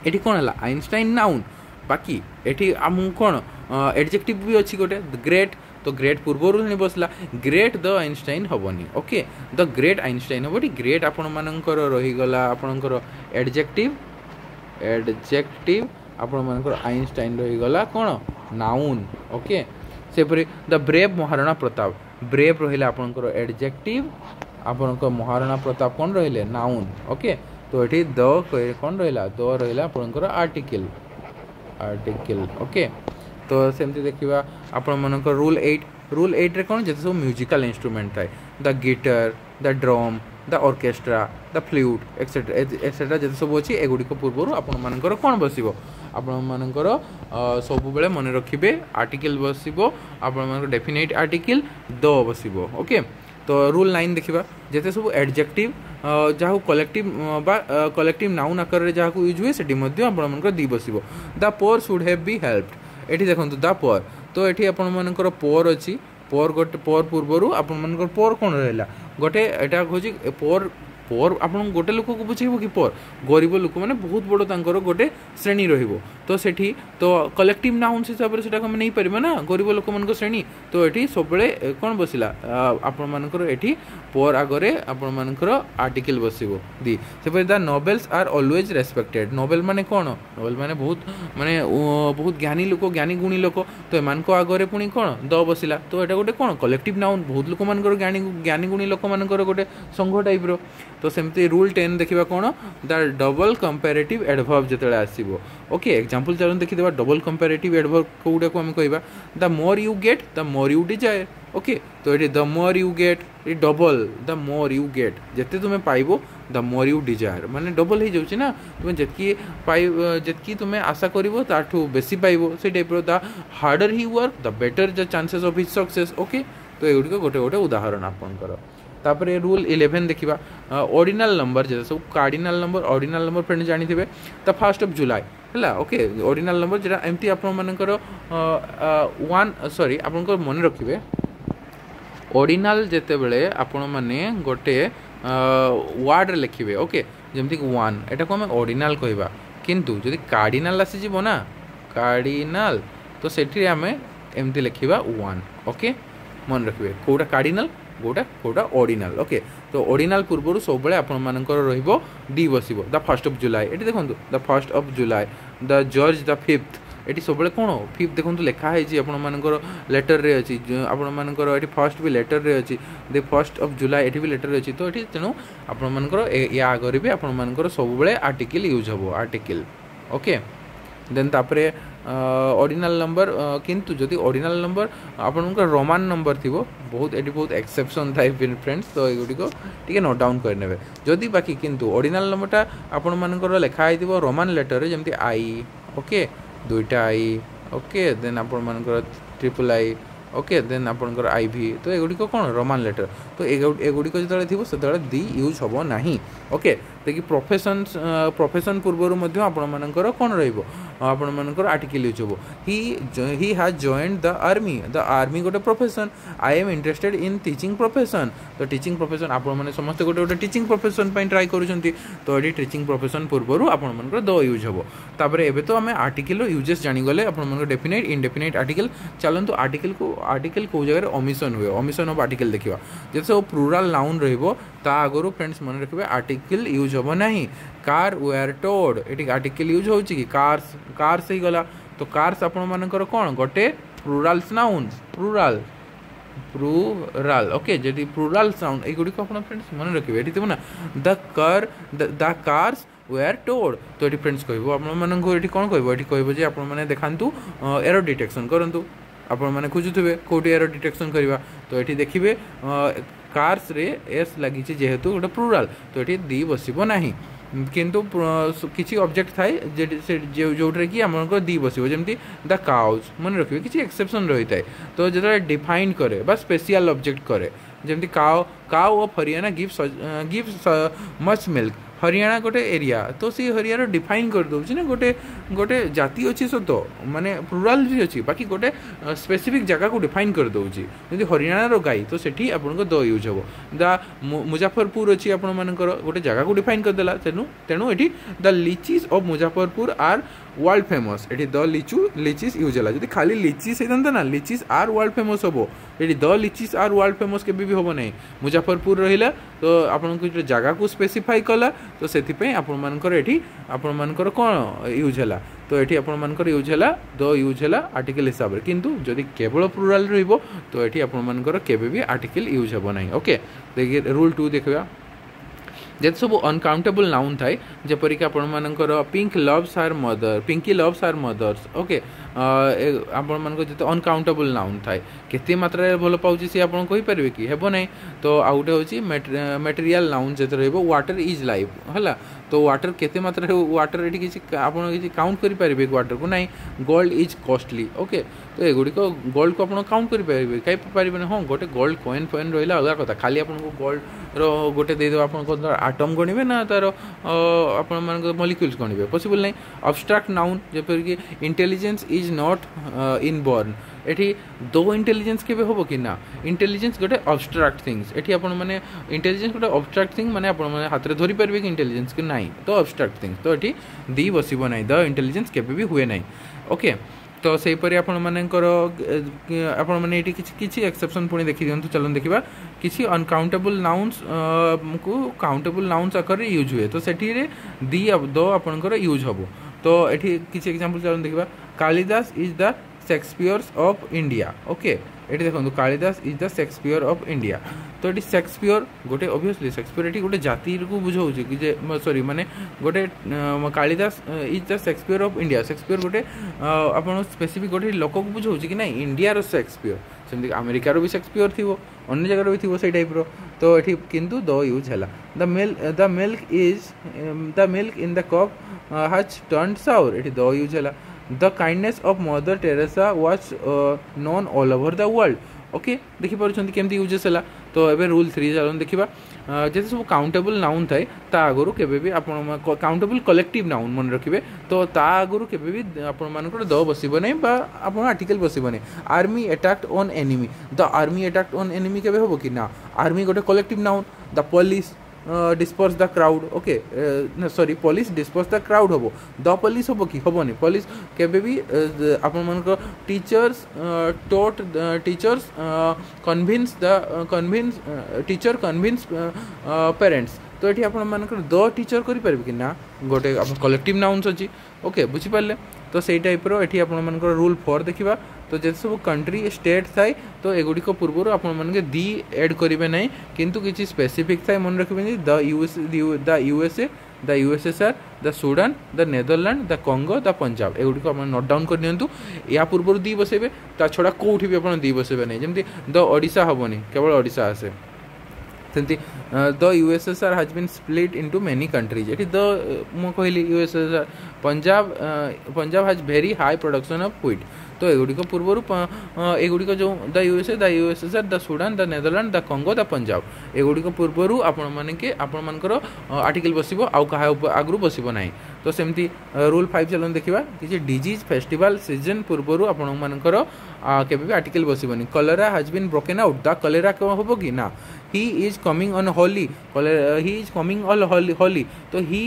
एठी कोन हला आइंस्टाइन नाउन बाकी एठी आम कोन एडजेक्टिव भी अछि गोटे ग्रेट तो ग्रेट पूर्वर नहीं बसला ग्रेट द आइंस्टाइन हबनी। ओके द ग्रेट आइंस्टाइन हबटी ग्रेट आपण मानकर रही गला आपनकर एडजेक्टिव आपण मानकर आइंस्टाइन रही गला कोन नाउन। ओके सेपरि the brave Maharana Pratap brave रहिला आपनकर एडजेक्टिव आपनकर महाराणा प्रताप कोन रहिले नाउन। ओके तो एठी द कोन रहिला द रहिला आपनकर आर्टिकल। ओके तो सेमती देखिबा आपण मानकर रूल 8 रे कोन जते सब म्यूजिकल इंस्ट्रूमेंट थाए the guitar the drum the orchestra the flute etcetera जते सब अछि एगुडी को पूर्वरु आपण मानकर कोन बसिबो आपण मानकर सब बेले मन रखिबे आर्टिकल बसिबो आपण मानकर डेफिनेट आर्टिकल द बसिबो। ओके तो रूल 9 देखिबा जते सब एडजेक्टिव जहाँ कलेक्टिव बा कलेक्टिव नाउन आकार रे जहाँ यूज हुए सेठी मध्य आपण मानकर दी बसिबो। The poor should have be helped एठी देखंतु द पोर तो एठी आपण मानकर पोर अछि पोर गोटे पोर पूर्वरु आपण मानकर पोर कोन रहला गोटे एटा खोजी पोर पोर आपण गोटे लोक को बुझेबो कि पोर गरीब लोक माने बहुत बड़ तांकर गोटे श्रेणी रहिबो तो सेठी तो कलेक्टिव नाउन हिसाब रे सेटा हम नहीं परिबो ना गरीब लोक मन को श्रेणी तो एठी सबले कोन बसिला आपण मानकर एठी पोर आगरे आपण मानकर आर्टिकल बसिबो दी सेपर the nobles are always respected. Noble माने कोन नोबेल माने बहुत ज्ञानी लोक ज्ञानी गुणी लोक तो एमान को आगरे पुनी कोन द बसिला तो एटा गोटे कोन कलेक्टिव नाउन बहुत लोक मानकर ज्ञानी गुणी लोक मानकर गोटे संघ टाइप रो तो सेमती रूल 10 देखिबा कोन द डबल कंपैरेटिव एडवर्ब जतले आसीबो। ओके एग्जांपल चलन देखि देबा डबल कंपैरेटिव एडवर्ब कोउडा को हम कहबा the more you get the more you desire. Okay तो एटी the more you get a double the more you get जते तुमे पाइबो द मोर यू डिजायर माने डबल हो जाउची ना तुमे जतकी तुमे आशा करिवो ताठू बेसी पाइबो से टाइप रो the harder he work the better the chances of his success. Okay तो एगुडी को गोटे गोटे उदाहरण आपन करो। तापरे रूल 11 देखिबा ऑर्डिनल नंबर जे सब cardinal number ordinal number friend जानि थिबे द 1st ऑफ जुलाई हला। ओके ऑर्डिनल नंबर जेटा एमती आपन मानकर 1 सॉरी आपन को मन रखिबे ऑर्डिनल जेते बेले आपन माने गोटे वर्ड रे लिखिबे। ओके जेमती 1 एटा को हम ऑर्डिनल कहबा किंतु जदि कार्डिनल आसी जिवो ना कार्डिनल तो सेठी हमें एमती लिखिबा 1। ओके मन रखिबे कोटा कार्डिनल गोटा ऑर्डिनल। ओके तो ऑर्डिनल पूर्व सब बेले आपण मानकर रहिबो डी बसिबो द 1st ऑफ जुलाई एटी देखंतु the 1st of July the George the 5th एटी सब बेले कोन 5th देखंतु लेखा है जी आपण मानकर लेटर रे अछि आपण मानकर एटी 1st भी लेटर रे अछि the 1st of July eighty भी लेटर रे अछि तो एटी तेनु आपण मानकर या आगरे भी आपण मानकर सब बेले आर्टिकल यूज हबो आर्टिकल। ओके देन तापरे ऑर्डिनल नंबर किंतु जदि ऑर्डिनल नंबर आपन रोमान नंबर थिबो बहुत एटी बहुत एक्सेप्शन थाइ फ्रेंड्स तो एगुडी को ठीक है नोट डाउन कर नेबे जदि बाकी किंतु ऑर्डिनल नंबरटा आपन मानकर लेखा आइथिबो रोमान लेटर रे जेमति आई। ओके दुईटा आई। ओके देन आपन मानकर ट्रिपल आई। ओके देन आपनकर आईवी तो एगुडी को कोन रोमान लेटर तो एगुडी को जतले थिबो सेतले दी यूज हबो नाही। ओके देखि प्रोफेशन पूर्वरु मध्ये आपण मानकर कोन रहइबो आपण मानकर आर्टिकल यूज हबो he has joined the army गोटे profession I am interested in teaching profession तो टीचिंग प्रोफेशन आपण माने समस्त गोटे टीचिंग प्रोफेशन पई ट्राई करूछंती तो एडी टीचिंग प्रोफेशन पूर्वरु आपण मानकर द यूज हबो। तापरे एबे तो हमें आर्टिकल रो यूजेस जानि गले आपण मानकर डेफिनेट इनडेफिनेट आर्टिकल चलंतु आर्टिकल को जगह ओमिशन हुए ओमिशन ऑफ आर्टिकल देखिबा जे सब प्लूरल नाउन रहइबो ता आगरु फ्रेंड्स मन रखबे आर्टिकल यूज हबो नाही। कार वेयर टोड एटी आर्टिकल यूज होउची कि कार्स ही गला तो कार्स आपण मानकर कोन गोटे प्लूरल्स नाउन प्लूरल ओके जदि प्लूरल साउंड एगुडी को आपण फ्रेंड्स मन रखबे एटी तब ना द कार्स वेयर टोड तो एटी फ्रेंड्स कहबो आपण माननको एटी कोन कहबो एटी कहबो जे आपण माने देखांतु एरर डिटेक्शन करंतु आपण माने खोजुथबे कोटी एरर डिटेक्शन करबा तो एटी देखिबे कार्स रे एस लागि छि जेहेतु गोटे प्लूरल तो एटी दी बसिबो नाही। किंतु किसी ऑब्जेक्ट थाए जोटे कि आम दी बस जमी द काउज मन रखिए किसी एक्सेप्शन रही है तो जो डिफाइन करे बा स्पेशल ऑब्जेक्ट करे जमी cow of Haryana gives much milk Haryana गोटे एरिया तो सी हरियाणा डिफाइन कर दौर ना गोटे गोटे जाति अच्छी सत माने प्लुराल भी अच्छी बाकी गोटे स्पेसिफिक जगह को डिफाइन कर दौर जमी हरियाणा गाई तो सेठी आपन द यूज हम द मुजफ्फरपुर अच्छी आपण गोटे जगह को डिफाइन करदेला तेणु ये the lychees of Muzaffarpur are world famous ये द लिचीज यूज है जब खाली लिचीज होता ना लिचीज आर वर्ल्ड फेमस हम ये द लिचीज आर वर्ल्ड फेमस के भी हम ना मुजफ्फरपुर रहा तो आपन जगह को स्पेसिफाई कला तो से कौन यूज है तो ये आपर यूज है द यूज है आर्टिकल हिसाब से किंतु जदि केवल प्लुराल रहिबो तो ये आपर केबे भी आर्टिकल यूज हे ना ओके देखिए रूल 2 देखा जब सब अनकाउंटेबल नाउन थाए जपरिक आपर pink loves our mother Pinky loves our mothers okay आपण जो अनकाउंटेबल नाउन थाए केते मात्रा भल पाऊँ सी आप कहींपारे कि हेब ना तो आउ गोटे हूँ मटेरियल नाउन जो वाटर इज लाइफ है तो वाटर केते मात्रा वाटर ये किसी आप काउंट करेंगे वाटर को ना गोल्ड इज कॉस्टली ओके तो एगुड़िक गोल्ड को आप काउंट करेंगे कहीं पारे हाँ गोटे गोल्ड कॉइन फॉइन रहा अलग कथा खाली आपको गोल्ड रोटे देदेव आप आटम गणवे ना तार आप मलिक्यूल्स गणवे पॉसिबल नहीं अब्स्ट्रैक्ट नाउन जपरिक इंटेलिजेंस इज नॉट इनबॉर्न एठी दो इंटेलिजेंस केबे होबो कि ना इंटेलिजेंस गोटे अब्स्ट्रैक्ट थिंग्स एठी आपण माने इंटेलिजेंस गोटे अब्स्ट्रैक्ट थिंग माने आपण माने हाथ रे धरि परबे कि इंटेलिजेंस के नाही तो अब्स्ट्रैक्ट थिंग्स तो एठी दी बसिबो नाही द इंटेलिजेंस केबे भी हुए नाही ओके तो से परि आपण मानेकर आपण माने एठी किछि एक्सेप्शन पुणी देखि दियंतु चलन देखिबा किछि अनकाउंटेबल नाउन्स को काउंटेबल नाउन्स आकर यूज हुए तो सेठी रे दी दो आपनकर यूज हबो तो एठी किछि एग्जांपल चलन देखिबा Kalidas is the Shakespeare's of India okay ये देखो Kalidas is the Shakespeare of India तो ये शेक्सपियर गोटे ऑब्वियसली शेक्सपियर ये गोटे जाति को बुझाऊँ कि सॉरी माने गोटे Kalidas is the Shakespeare of India Shakespeare गोटे आप स्पेसिफिक गोटे लोक को बुझाऊँ कि ना इंडिया शेक्सपियर सेमती अमेरिकार भी शेक्सपियर थी अन्य जगार भी थी से टाइप तो ये किंतु द यूज है the milk in the cup has turned sour ये द यूज है the kindness of mother Teresa was known all over the world okay देखिपुं केमती यूजेस है तो एबे रूल 3 चलो देखा जैसे सब काउंटेबल नाउन थाए ता आगुरी केबे भी आपण काउंटेबल कलेक्टिव नाउन मन रखिए तो ता आगुरी केबे भी आपण मानकर द बसिबो नै बा आपण आर्टिकल बसिबो नै army attacked on enemy the army attacked on enemy केबे होबो कि ना आर्मी गोटे collective noun the police disperse the crowd okay sorry police disperse the crowd हम द पुलिस हम कि हेनी पुलिस केबे भी आपण मन teachers taught teachers convince teacher convince parents तो ये आप द टीचर करें कि ना गोटे कलेक्टिव नाउन्स अच्छी ओके बुझीपारे तो से टाइप ये आप रूल 4 देखा तो जैसे सब कंट्री स्टेट थाए तो एगुड़िक पूर्व आपके दी एड करेंगे ना किंतु किसी स्पेसिफिक थाए मन रखिए the USA the USSR the Sudan the Netherland the Congo the Punjab एगुड़िक आप नोट डाउन कर दिंतु या पूर्व दी बसैबे ता छड़ा कौटी भी आप दी बसैबे नहीं जमी द ओडिशा हेनी केवल ओडिशा आसे सेमती the USSR has been split into many countries ये द मु कहली USSR Punjab has very high production of wheat तो एगुड़िक पूर्व एगुड़िक जो the USSR the Sudan the Netherland the Congo the Punjab एगुड़िक पूर्व आपणकर आर्टिकल बसो आउ क्या आगु बसो ना तो सेमती रूल 5 चलो देखा किसी डिजीज फेस्टिवल सीजन पूर्व आपणकर केबे भी आर्टिकल बसबनी cholera has been broken out the cholera क्यों हम कि ना he is coming on Holi he is coming on Holi तो he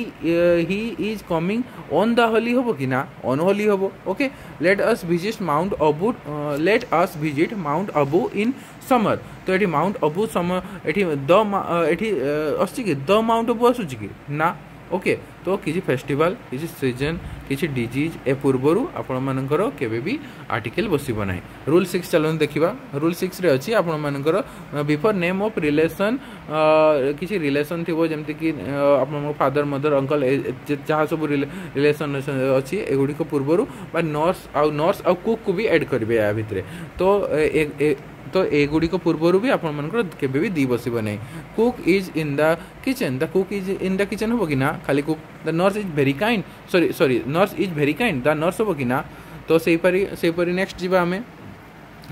is coming on the Holi हम कि ना ऑन होली हम okay let us visit Mount Abu in summer तो ये माउंट अबू समर ये अच्छी कि द माउंट अबू आसूची कि ना ओके तो किसी फेस्टिवल किसी सीजन किसी डिजीज ए पूर्वर आपण मानकर केबे भी आर्टिकल बसिबो नाही रूल 6 चलन देखिबा रूल 6 रे अछि आपण मानकर बिफोर नेम ऑफ रिलेशन किसी रिलेशन थिबो जेमति कि आपण फादर मदर अंकल जहाँ सब रिलेशन अछि एगुडी को पूर्वर बा नर्स आ कुक को भी ऐड करबे या भितरे तो तो एगुड़िक पूर्वर भी आपंकर केवे भी दी बसब नहीं। Cook is in the kitchen, the cook is in the kitchen हम कि ना, खाली cook. The nurse is very kind, sorry nurse is very kind, the nurse हम कि ना। तो सेपरी नेक्स्ट जी आम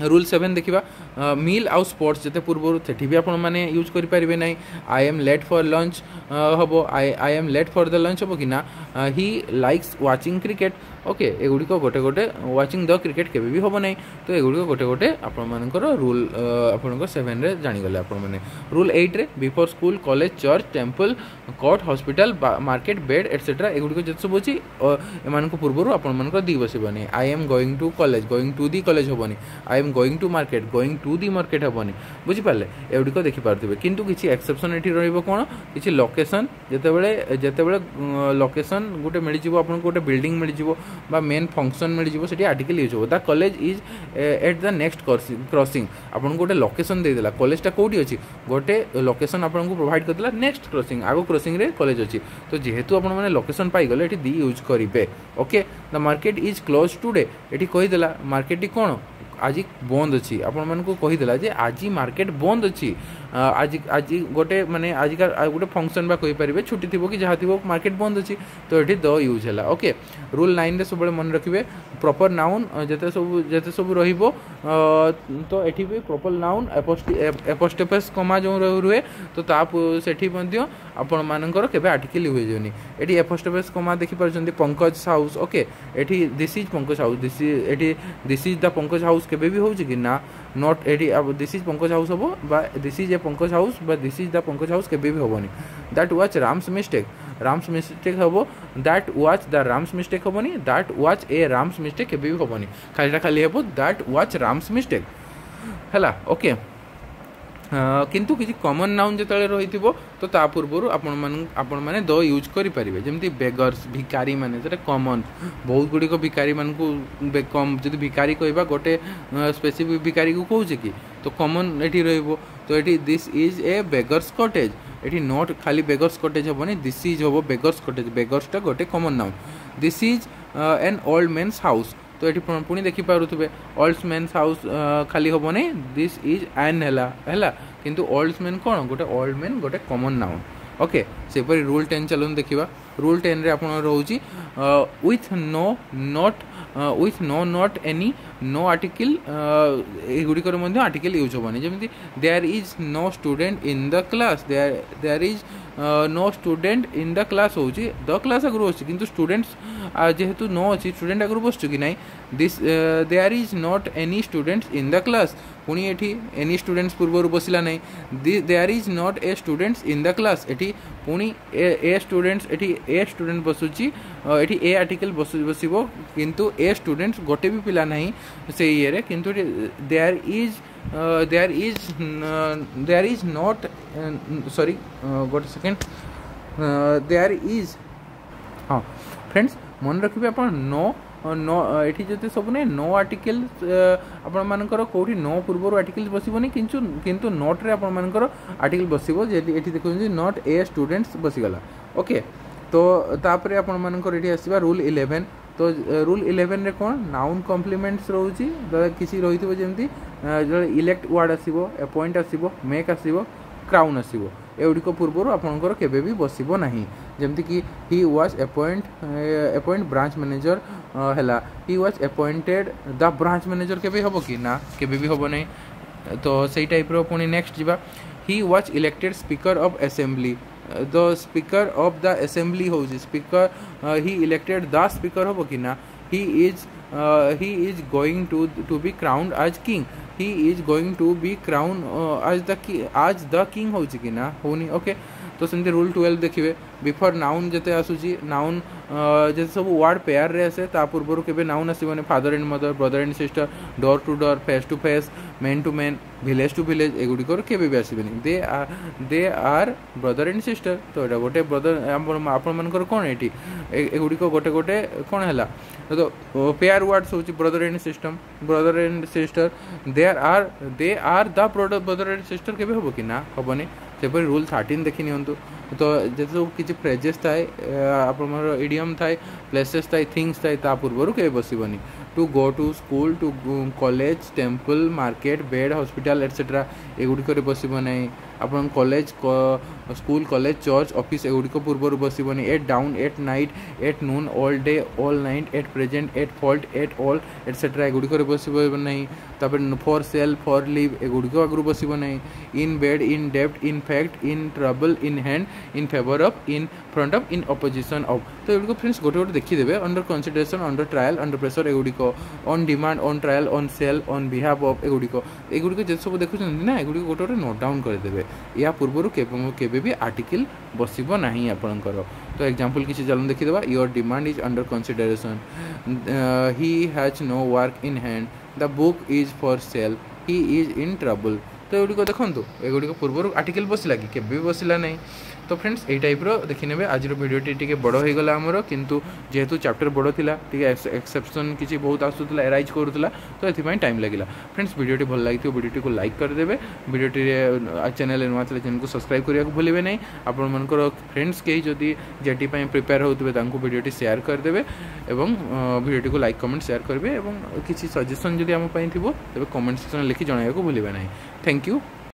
रूल 7 देखा मील आउ स्पोर्ट्स जिते पूर्व से भी आपण मैंने यूज करें ना। I am late for lunch हम, I am late for the lunch हम कि ना। He likes watching cricket, okay एगुड़िक गोटे गोटे वाचिंग द क्रिकेट केवे भी हम ना। तो एगुड़िक गोटे गोटे आपर रूल आप 7 रे जानीगले आपण मैंने। रूल 8 रे before school college church temple court hospital market bed etcetera एगुड़िक जो सब अच्छी एम पूर्व आपर दी बसबनी। I am going to college, going to the college हेनी। I am going to market, going to the market हेनी। बुझिपारे एगुड़िक देखिपे किंतु किसी एक्सेप्शन ये रहा किसी लोकेशन जितेबाला लोकेशन गोटे मिल आपको गोटे बिल्डिंग मिल बा मेन फंक्शन मिल जाए आर्टिकल यूज हो। The college is at the next crossing, आपको गोटे लोकेशन देदेला कॉलेजटा कौटी अच्छी गोटे लोकेशन आपको प्रोवाइड करदेला नेक्स्ट क्रॉसिंग आगो क्रॉसिंग रे कॉलेज अच्छी। तो जेहेतु आप लोकेशन पाइगले ये दी यूज करेंगे। Okay the market is close today, ये कहीदेला मार्केट कौन आज बंद अच्छी आपण कहीदेला जे आज मार्केट बंद अच्छी। आज आज गोटे माने आज गोटे फंक्शन बा कहीपर छुट्टी थी कि जहाँ थी मार्केट बंद अच्छी। तो ये द यूज है। ओके रूल 9 रे सब मन रखिए प्रॉपर नाउन जिते सब रहिबो तो ये भी प्रॉपर नाउन एपोस्ट्रोफस कमा जो रुहे तो सेठी मध्य आपण मानकर केबे आर्टिकल यूज होनी। एटी एपोस्ट्रोफस कमा देखि परछन्ती पंकज हाउस, ओके एटी this is Pankaj house, this is the Pankaj house केबे भी होउची कि ना नॉट एटी अब दिस इज पंकज हाउस हबो बा this is a Pankaj house बा this is the Pankaj house केबे भी होबनी। That was Ram's mistake, Ram's mistake हबो, that was the Ram's mistake हबनी, that was a Ram's mistake केबे भी हबनी, खाली हबो दैट वाज राम्स मिस्टेक हैला। ओके किंतु किसी कॉमन नाउन जो रही तो ता पूर्व आपण मैंने द यूज करेंगे जमी बेगर्स भिकारी मैंने कॉमन बहुत गुड़िक भिकारी मान जो भिकारी कहवा गोटे स्पेसिफिक भिकारी को कौचे कि तो कॉमन ये रो। तो ये this is a beggars cottage, ये नॉट खाली बेगर्स कॉटेज हेनी दिस इज हम बेगर्स कॉटेज, बेगर्सटा गोटे common noun. This is an old men's house, तो ये पुणी देखिपे ओल्ड मेन्स हाउस खाली हम नहीं दिस इज एन है किंतु ओल्ड मेन कौन गोटे ओल्ड मेन गोटे कॉमन नाउन। ओके सेपरी रूल 10 चलून देखा। रूल 10 रे आपन रोची with no not with no not any no article एगुड़िकर आर्टिकल यूज होनी जमी there is no student in the class, there is no student in the class हो द क्लास आगु अच्छी किंतु स्टूडेंट्स जेहेतु नो अच्छी स्टूडेंट आगु बसु कि ना this there is not any students in the class पुणी एटी एनी स्टूडेंट्स पूर्व बसला ना there is not a students in the class एटी पुणी ए स्टूडेंट्स एटी ए स्टूडेंट बसुची एटी ए आर्टिकल बसब किंतु ए स्टूडेंट्स गोटे भी पिला नहीं से ये किंतु देयर इज नॉट सॉरी गोटे सेकेंड देयर इज हाँ फ्रेंड्स मन रखिए आप नो नो ये जो सब ना नो आर्टिकल आपर कौटी नो पूर्व आर्टिकल बसबनी किंतु नोट रे आपर आर्टिकल बसब ये देखते नॉट ए स्टूडेंट्स बसीगला। ओके तो तापर आपर आसवा रूल 11। तो रूल 11 रे कौन नाउन कम्प्लीमेंट्स रोची किसी रही जमी जो इलेक्ट वार्ड आसो अपॉइंट आसो मेक आसो क्राउन आसो एगुड़िक पूर्व आपंकर केबे भी बसब नहीं जमती कि he was appoint branch manager है he was appointed the branch manager केबे हम कि ना केबे भी हम नहीं। तो सही टाइप पुणी नेक्स्ट जा he was elected speaker of assembly the speaker of the assembly हो speaker he elected the speaker हम कि ना he is going to be crowned as king he is going to be crown as the king हो ना होनी। Okay तो सेमती rule 12 देखिए बिफोर नाउन जिते आसूची नाउन जो सब वार्ड पेयर रे आसे ता पूर्व केबे नाउन आसबनी father and mother brother and sister door to door face to face man to man village to village एगुड़िकर केबे भी आसबनी they are brother and sister. तो यहाँ गोटे ब्रदर आपंकर कौन ये एगुड़िक गोटे गोटे कौन है तो पेयर वर्ड्स हो brother and sister they are the brother and sister केबे हम कि ना हेनी। सेपरी रूल 13 देखी नियंतु तो जो सब किसी फ्रेजेस थाए आपमर इडियम थाए प्लेसेस थाए थिंग्स थाए ता पूर्वर के बसबनी to go to school to college temple market bed hospital etcetera एगुड़िक बसब ना आपन college school college church office एगुड़िक पूर्वर बसबनी at dawn at night at noon all day all night at present at fault at all etcetera एगुड़िक बसब ना फॉर सेल फॉर लिव एगुड़िक आगु बसब ना in bed in dept in fact in trouble in hand in favour of in front of in opposition of तो एगुड़िक friends गोटे गोटे देखिदेवे under consideration under trial under pressure एगुड़िक on demand on trial on sale on behalf of एगुड़िक जो सब देखुं ना एगुड़िक गोटे गोटे नोट डाउन करदेवे या पूर्वर केबे भी आर्टिकल बसब ना आपणकर तो एग्जांपल किसी चलन देखीदेवा your demand is under consideration he has no work in hand the book is for sale he is in trouble तो एगुड़िक देखो एगुड़िक पूर्वर आर्टिकल बसला कि केबे बसला नहीं तो फ्रेंड्स यही टाइप्र देखने आज भिडियोटी टी बड़ हो गला आमर किंतु जेहेतु चैप्टर बड़ था एक्सेप्शन किसी बहुत आसूला एराइज करूला तो ये टाइम लगे फ्रेंड्स भिडियोटी भल लगी भिडियोटी को लाइक करदे भिडियोटी चैनल नुआ चैनल को सब्सक्राइब करने को भूलें नहीं आपंकर फ्रेंड्स कहीं जदि जेटी प्रिपेयर होते भिडियोटी शेयर करदे एवं भिडियोटी को लाइक कमेंट शेयर करेंगे और किसी सजेसन जदि आम थी तेज कमेंट सेक्शन लिखि जन को भूलें नहीं थैंक यू।